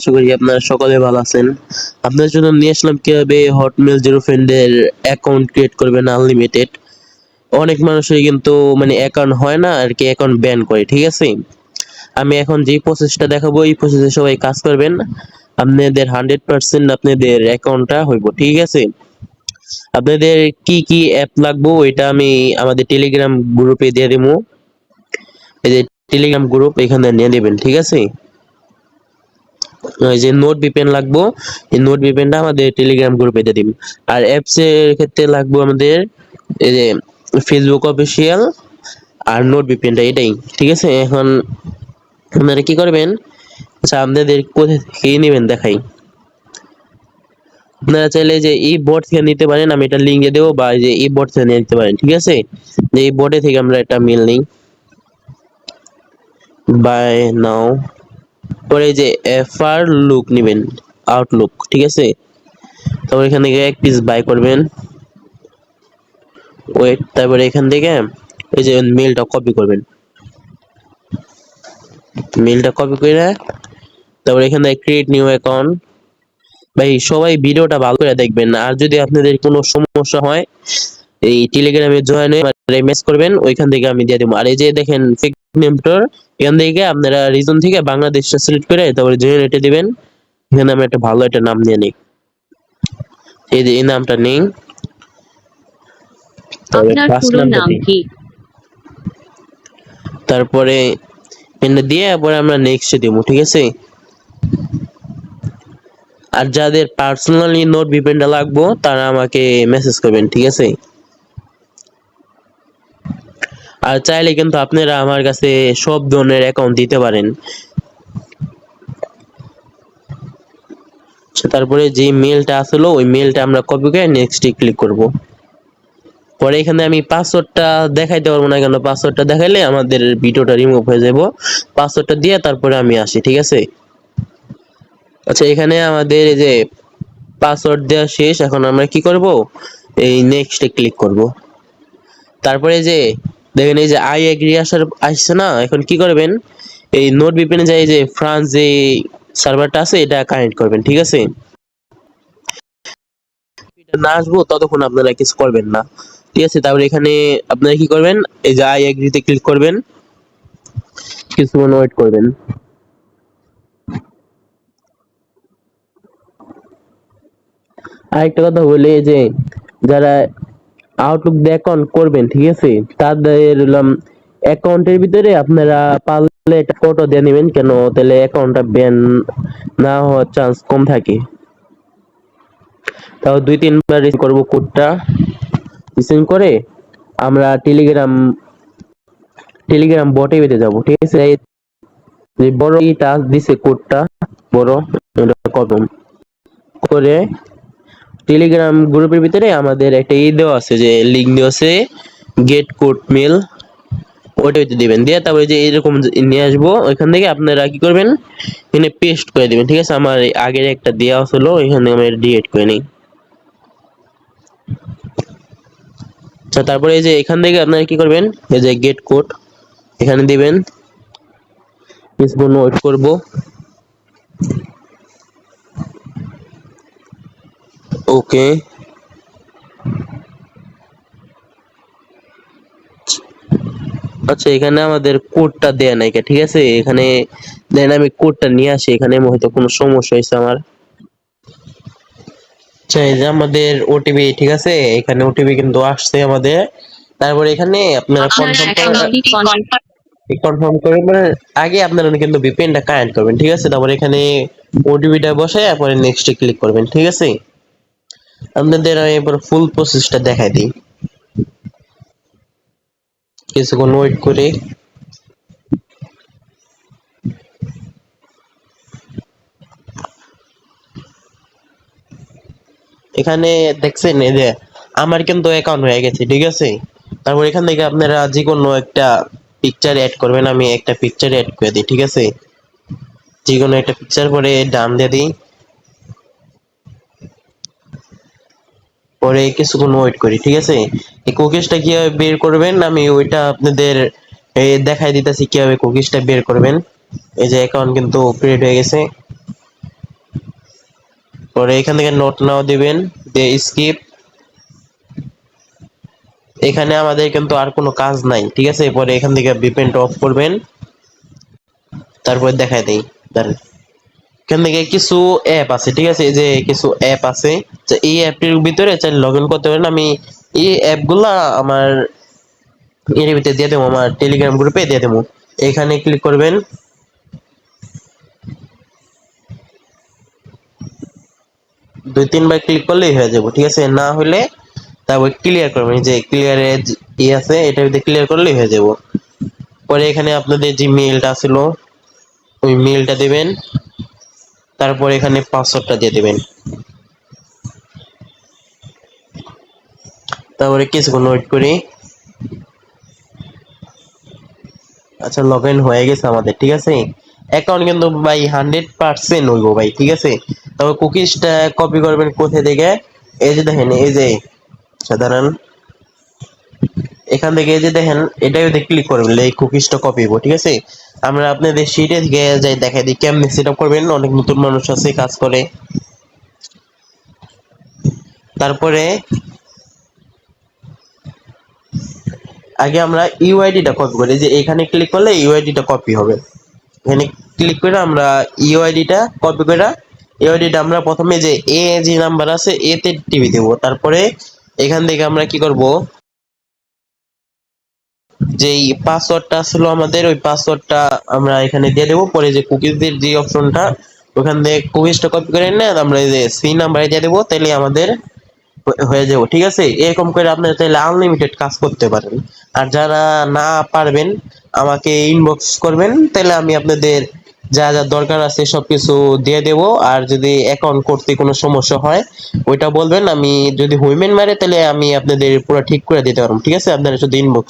আশা করি আপনারা সকলে ভালো আছেন। আপনাদের জন্য নিয়ে আসলাম কিভাবে হটমেল জিরো ফ্রেন্ডের অ্যাকাউন্ট ক্রিয়েট করবেন আনলিমিটেড। অনেক মানুষের কিন্তু মানে অ্যাকাউন্ট হয় না আর কি, অ্যাকাউন্ট ব্যান করে, ঠিক আছে। আমি এখন যে প্রসেসটা দেখাবো এই প্রসেসে সবাই কাজ করবেন, আপনাদের 100% আপনাদের অ্যাকাউন্টটা হইব, ঠিক আছে। আপনাদের কি কি অ্যাপ লাগবে ওইটা আমি আমাদের টেলিগ্রাম গ্রুপে দিয়ে দেবো। এই যে টেলিগ্রাম গ্রুপ, এখানে নিয়ে নেবেন, ঠিক আছে। ওই যে নোট ভিপিএন লাগবো, এই নোট ভিপিএনটা আমাদের টেলিগ্রাম গ্রুপে দিয়ে দিন। আর অ্যাপস এর ক্ষেত্রে লাগবে আমাদের এই যে ফেসবুক অফিসিয়াল আর নোট ভিপিএনটা, এটাই, ঠিক আছে। এখন আপনারা কি করবেন, আচ্ছা আপনাদের কোথা থেকে নেবেন দেখাই। আপনারা চাইলে যে এই বোর্ড থেকে নিতে পারেন, আমি এটা লিঙ্কে দেবো, বা যে এই বোর্ড থেকে নিতে পারেন, ঠিক আছে। যে এই বোর্ডে থেকে আমরা একটা মেল নিই, বাই নাও। পরে যে এফআর লুক নেবেন, আউটলুক, ঠিক আছে। তারপর এখান থেকে এক পিস বাই করবেন, ওয়েট। তারপরে এখান থেকে এই যে মেলটা কপি করবেন, মেলটা কপি করে তারপর এখান থেকে ক্রিয়েট নিউ অ্যাকাউন্ট। ভাই সবাই ভিডিওটা ভালো করে দেখবেন, আর যদি আপনাদের কোনো সমস্যা হয় এই টেলিগ্রামে জয়েন হয়ে মেসেজ করবেন, ওইখান থেকে আমি দিয়ে দেবো। আর এই যে দেখেন ফেক নেমটার, এখান থেকে আপনারা রিজন থেকে বাংলাদেশটা সিলেক্ট করে তারপরে জয়েন এটা দিবেন। এখানে আমি একটা ভালো একটা নাম নিয়ে নিই, এই যে এই নামটা নেই, আপনার পুরো নাম কি, তারপরে এটা দিয়ে পরে আমরা নেক্সট দিব, ঠিক আছে। আর যাদের পার্সোনালি নোট ভিপিএনটা লাগবে তারা আমাকে মেসেজ করবেন, ঠিক আছে। আর চাইলে কিন্তু আপনারা আমার কাছে সব ধরনের অ্যাকাউন্ট দিতে পারেন। তারপরে যে মেলটা আসলো ওই মেলটা আমরা কপি করে নেক্সটে ক্লিক করব। পরে এখানে আমি পাসওয়ার্ডটা দেখাইতে পারবো না, কেন পাসওয়ার্ডটা দেখাইলে আমাদের ভিডিওটা রিমুভ হয়ে যাব। পাসওয়ার্ডটা দিয়ে তারপরে আমি আসি, ঠিক আছে। আচ্ছা এখানে আমাদের এই যে পাসওয়ার্ড দেওয়া শেষ, এখন আমরা কি করব, এই নেক্সটে ক্লিক করব। তারপরে যে দেখেন এই যে আই এগ্রি আসছে না, এখন কি করবেন, এই নোট ভিপিএন এ যাই যে ফ্রান্স যে সার্ভারটা আছে এটা কানেক্ট করবেন, ঠিক আছে। এটা না আসবো ততক্ষণ আপনারা কিছু করবেন না, ঠিক আছে। তারপরে এখানে আপনারা কি করবেন, এই যে আই এগ্রিতে ক্লিক করবেন, কিছুক্ষণ ওয়েট করবেন। আরেকটা কথা বলি, এই যে যারা আউটলুক দিয়ে অ্যাকাউন্ট করবেন, ঠিক আছে, তাদের অ্যাকাউন্টের ভিতরে আপনারা পারলে একটা ফটো দিয়ে নেবেন, কেন তাহলে অ্যাকাউন্টটা ব্যান না হওয়ার চান্স কম থাকে। তাও 2-3 বার রিসেন্ড করবো কোডটা, রিসেন্ড করে আমরা টেলিগ্রাম বটে পেতে যাব, ঠিক আছে। যে বড় টাচ দিছে কোডটা বড়, এটা কদম করে টেলিগ্রাম গ্রুপের ভিতরে আমাদের একটা দেওয়া আছে, যে লিংক দেওয়া আছে গেট কোড মেল, ওইটা দিবেন, দিয়ে তারপরে যে এরকম নিয়ে আসবো। ওইখান থেকে আপনারা কি করবেন, এখানে পেস্ট করে দিবেন, ঠিক আছে। আমার আগের একটা দেওয়া ছিল, এখানে আমি ডিলিট করে নিই। আচ্ছা তারপরে এই যে এখান থেকে আপনারা কি করবেন, এই যে গেট কোড এখানে দিবেন, কিছুক্ষণ ওয়েট করব। ওকে, আচ্ছা এখানে আমাদের কোডটা দেয়া নাই, ঠিক আছে। এখানে দেন আমি কোডটা নিয়ে আসি, এখানে হয়তো কোনো সমস্যা হয়েছে আমার। আচ্ছা এই যে আমাদের ওটিপি, ঠিক আছে, এখানে ওটিপি কিন্তু আসছে আমাদের। তারপরে এখানে আপনারা কনফার্ম করবেন, মানে আগে আপনারা কিন্তু ভিপিএনটা কানেক্ট করবেন, ঠিক আছে। তারপরে এখানে ওটিপিটা বসায় তারপরে নেক্সটে ক্লিক করবেন, ঠিক আছে। আপনাদের আমি এবার ফুল প্রসেসটা দেখাই দিই, কিছুক্ষণ ওয়েট করে। এখানে দেখছেন এই যে আমার কিন্তু অ্যাকাউন্ট হয়ে গেছে, ঠিক আছে। তারপর এখান থেকে আপনারা যে কোনো একটা পিকচার অ্যাড করবেন, আমি একটা পিকচার অ্যাড করে দিই, ঠিক আছে। যে কোনো একটা পিকচার পরে ডান দিয়ে দিই, পরে কিছুক্ষণ ওয়েট করি, ঠিক আছে। এই কুকিজটা কিভাবে বের করবেন আমি ওইটা আপনাদের দেখাই দিতেছি কিভাবে কুকিজটা বের করবেন। এই যে অ্যাকাউন্ট কিন্তু ক্রিয়েট হয়ে গেছে, পরে এখান থেকে নোট নাও দিবেন, দিয়ে স্কিপ। এখানে আমাদের কিন্তু আর কোনো কাজ নাই, ঠিক আছে। পরে এখান থেকে ভিপিএনটা অফ করবেন, তারপর দেখাই দেই। দাঁড়ান, এখান থেকে কিছু অ্যাপ আছে, ঠিক আছে, এই যে কিছু অ্যাপ আছে, তো এই অ্যাপটির ভিতরে চাইলে লগ ইন করতে পারেন। আমি এই অ্যাপগুলা আমার এর ভিতরে দিয়ে দেবো, আমার টেলিগ্রাম গ্রুপে দিয়ে দেবো। এখানে ক্লিক করবেন, 2-3 বার ক্লিক করলেই হয়ে যাবে, ঠিক আছে। না হলে তারপর ক্লিয়ার করবেন, যে ক্লিয়ারে ই আছে, এটার ভিতরে ক্লিয়ার করলেই হয়ে যাবে। পরে এখানে আপনাদের যে মেইলটা ছিল ওই মেইলটা দিবেন, তারপর এখানে পাসওয়ার্ডটা দিয়ে দিবেন। তারপরে কিছুক্ষণ ওয়েট করি। আচ্ছা, লগ ইন হয়ে গেছে আমাদের, ঠিক আছে। অ্যাকাউন্ট কিন্তু ভাই 100% হইব ভাই, ঠিক আছে। তবে কুকিজটা কপি করবেন কোথা থেকে, এই যে দেখেন, এই যে সাধারণ এখান থেকে এই যে দেখেন, এটাই ক্লিক করবেন, এই কুকিজটা কপি হইব, ঠিক আছে। আমরা আপনাদের শিটে থেকে যাই দেখাই দিই কেমনে সেট আপ করবেন, অনেক নতুন মানুষ আছে কাজ করে। তারপরে আগে আমরা ইউআইডিটা কপি করি, যে এখানে ক্লিক করলে ইউআইডিটা কপি হবে। এখানে ক্লিক করে আমরা ইউআইডিটা কপি করে, ইউআইডিটা আমরা প্রথমে যে এ যে নাম্বার আছে এতে টিপে দেব। তারপরে এখান থেকে আমরা কি করব, যেই পাসওয়ার্ডটা ছিল আমাদের ওই পাসওয়ার্ডটা আমরা এখানে দিয়ে দেবো। পরে যে কুকিজের যে অপশনটা, ওখান থেকে কুকিজটা কপি করে না আমরা এই যে সি নাম্বারে দিয়ে দেবো, তাহলে আমাদের হয়ে যাবো, ঠিক আছে। এরকম করে আপনারা চাইলে আনলিমিটেড কাজ করতে পারেন। আর যারা না পারবেন আমাকে ইনবক্স করবেন, তাহলে আমি আপনাদের যা যা দরকার আছে সবকিছু দিয়ে দেব। আর যদি অ্যাকাউন্ট করতে কোনো সমস্যা হয় ওইটা বলবেন, আমি যদি হুইমেন মারে তাহলে আমি আপনাদের পুরো ঠিক করে দিতে পারবো, ঠিক আছে। আপনারা শুধু ইনবক্স